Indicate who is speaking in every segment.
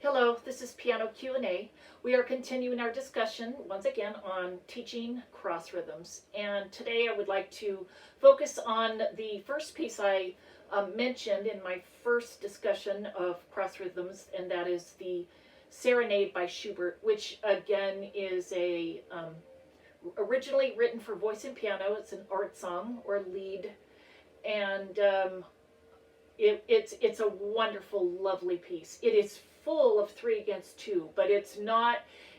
Speaker 1: Hello, this is Piano Q&A. We are continuing our discussion once again on teaching cross rhythms, and today I would like to focus on the first piece I mentioned in my first discussion of cross rhythms, and that is the Serenade by Schubert, which again is a originally written for voice and piano. It's an art song or lead, and it's a wonderful, lovely piece. It is full of 3 against 2, but it's not.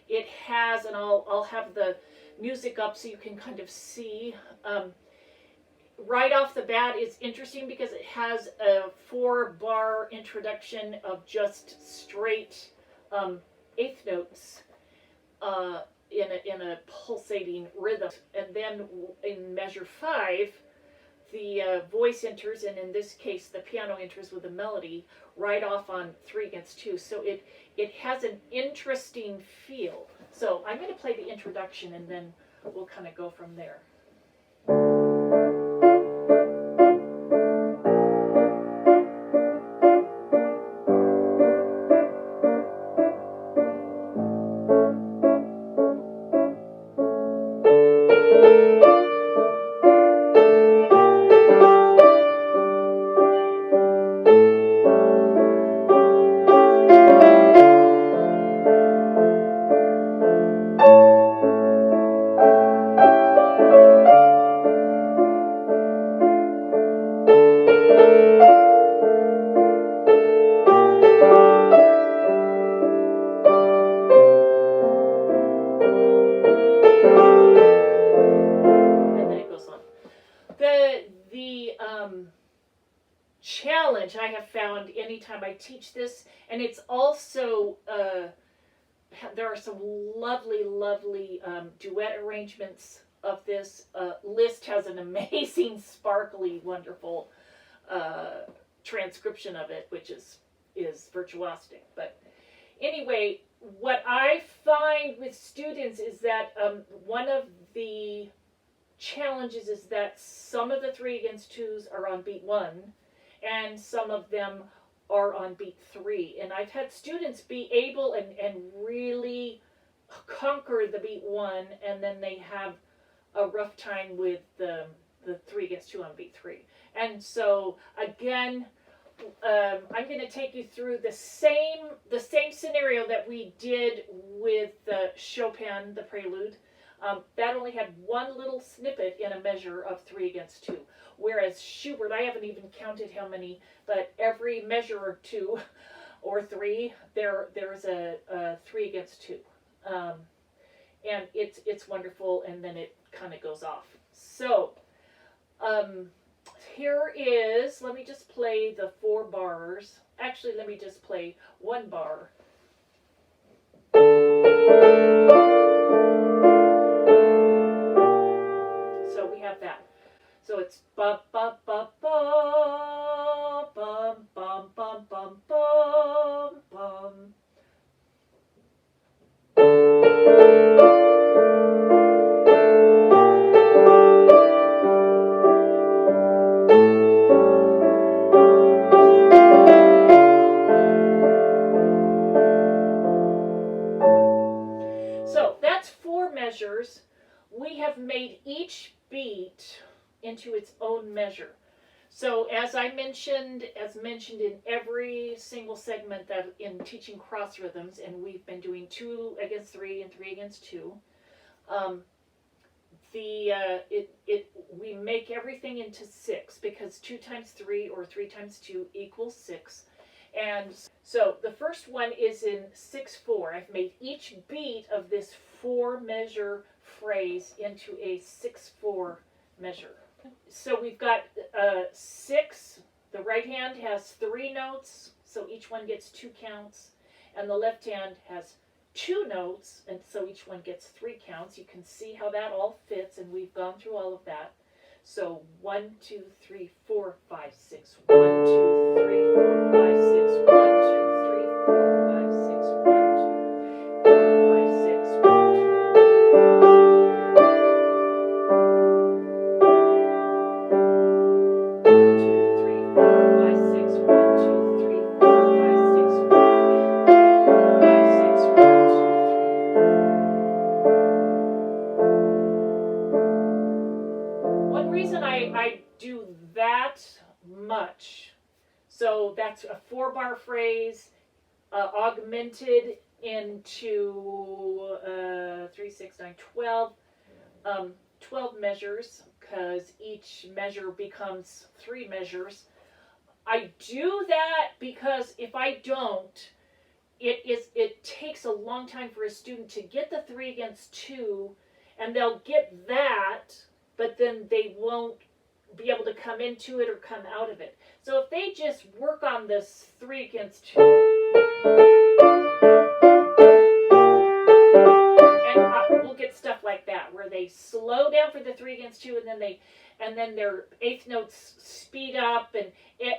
Speaker 1: It has, and I'll have the music up so you can kind of see. Right off the bat, it's interesting because it has a 4-bar introduction of just straight eighth notes in a pulsating rhythm, and then in measure 5. The voice enters, and in this case the piano enters with a melody right off on 3 against 2. So it has an interesting feel. So I'm going to play the introduction and then we'll kind of go from there. Challenge I have found anytime I teach this, and it's also there are some lovely duet arrangements of this. Liszt has an amazing, sparkly, wonderful transcription of it, which is virtuosic. But anyway, what I find with students is that one of the challenges is that some of the 3 against 2s are on beat 1, and some of them are on beat 3. And I've had students be able and really conquer the beat 1, and then they have a rough time with the 3 against 2 on beat 3. And so again, I'm going to take you through the same scenario that we did with Chopin, the Prelude. That only had one little snippet in a measure of 3 against 2. Whereas Schubert, I haven't even counted how many, but every measure or 2 or 3, there's a 3 against 2. And it's wonderful, and then it kind of goes off. So here is, let me just play the 4 bars. Actually, let me just play 1 bar. So we have that. So it's ba ba ba ba bum bum bum bum bum bum. So that's 4 measures. We have made each beat into its own measure. So as mentioned in every single segment that in teaching cross rhythms, and we've been doing 2 against 3 and 3 against 2, we make everything into 6, because 2 times 3 or 3 times 2 equals 6. And so the first one is in 6/4. I've made each beat of this 4 measure phrase into a 6/4 measure. So we've got 6. The right hand has 3 notes, so each one gets 2 counts, and the left hand has 2 notes, and so each one gets 3 counts. You can see how that all fits, and we've gone through all of that. So 1, 2, 3, 4, 5, 6. 1, 2, 3, 4, 5, 6. 1, 2, 3, 4, 5, 6. 1, 2, 4, 5, 6. 1, 2. One, two, three, four, five, six. 1, 2, 3, 4, 5, 6. 1, 2, 3, 4, that's a 4-bar phrase, augmented into 3, 6, 9, 12. 12 measures, because each measure becomes 3 measures. I do that because if I don't, it takes a long time for a student to get the 3 against 2, and they'll get that, but then they won't be able to come into it or come out of it. So if they just work on this 3 against 2, and we'll get stuff like that where they slow down for the 3 against 2, and then their eighth notes speed up, and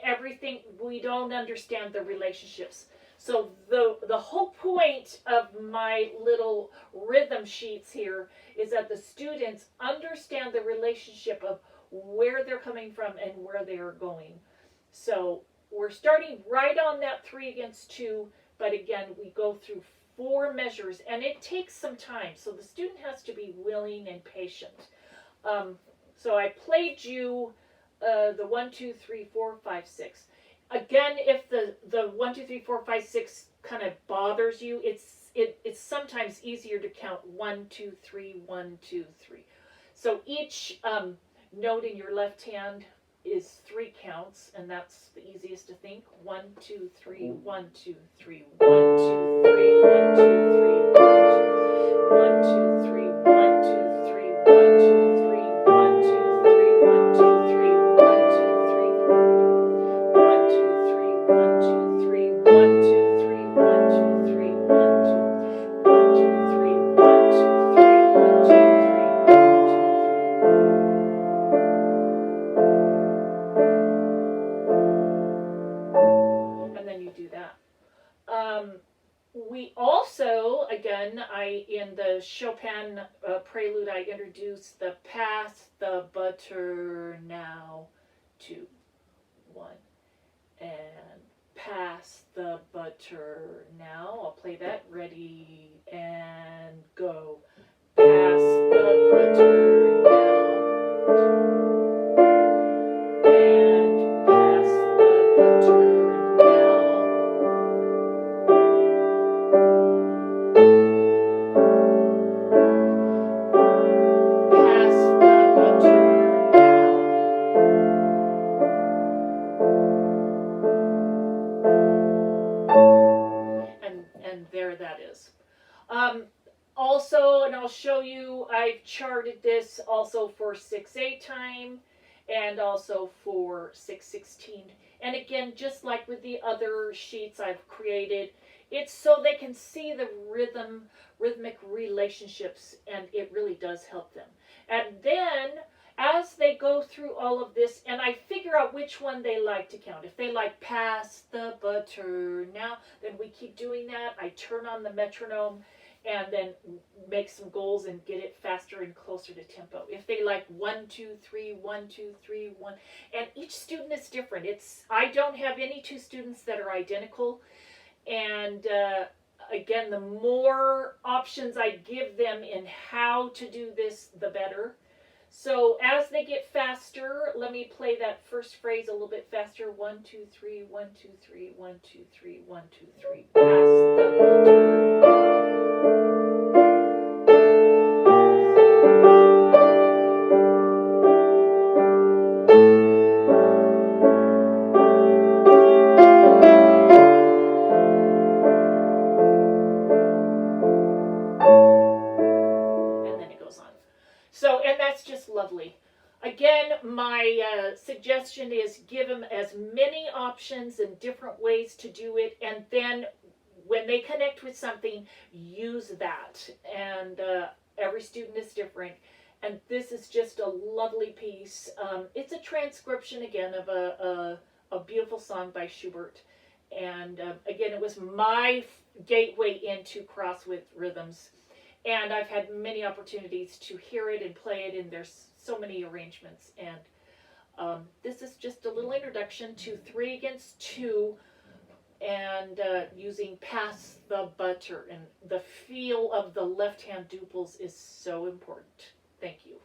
Speaker 1: everything. We don't understand the relationships. So the whole point of my little rhythm sheets here is that the students understand the relationship of where they're coming from and where they are going. So we're starting right on that 3 against 2, but again, we go through 4 measures, and it takes some time. So the student has to be willing and patient. So I played you the 1, 2, 3, 4, 5, 6. Again, if the 1, 2, 3, 4, 5, 6 kind of bothers you, it's sometimes easier to count 1, 2, 3, 1, 2, 3. So each note in your left hand is 3 counts, and that's the easiest to think. 1, 2, 3, 1, 2, 3, 1, 2, 3, 1, 2, 3, 1, 2, 3, 1, 2, 3, 1, 2, 3, 1, 2, 3, 1, 2, 3, 1, 2, 3, 1, 2, 3, 1, 2, 3, 1, 2, 3, 1, 2, 3, 1, 2, 1, 2, 3, 1, 2, 3, 1, 2, 3, 1, 2, 3. And then you do that. We also, again, in the Chopin prelude, I introduced the pass the butter now, 2, 1, and pass the butter now. I'll play that. Ready and go. Pass the butter now. And pass the butter now. Pass the butter now. And there that is. Also, and I'll show you, I've charted this also for 6/8 time and also for 6/16. And again, just like with the other sheets I've created, it's so they can see the rhythmic relationships, and it really does help them. And then as they go through all of this, and I figure out which one they like to count. If they like pass the butter now, then we keep doing that. I turn on the metronome and then make some goals and get it faster and closer to tempo. If they like 1, 2, 3, 1, 2, 3, 1, and each student is different. I don't have any 2 students that are identical, and again, the more options I give them in how to do this, the better. So as they get faster, let me play that first phrase a little bit faster. 1, 2, 3, 1, 2, 3, 1, 2, 3, 1, 2, 3. Pass the butter. So, and that's just lovely. Again, my suggestion is give them as many options and different ways to do it, and then when they connect with something, use that. And every student is different, and this is just a lovely piece. It's a transcription again of a beautiful song by Schubert, and again, it was my gateway into cross-width rhythms. And I've had many opportunities to hear it and play it, and there's so many arrangements. And this is just a little introduction to 3 against 2 and using pass the butter. And the feel of the left hand duples is so important. Thank you.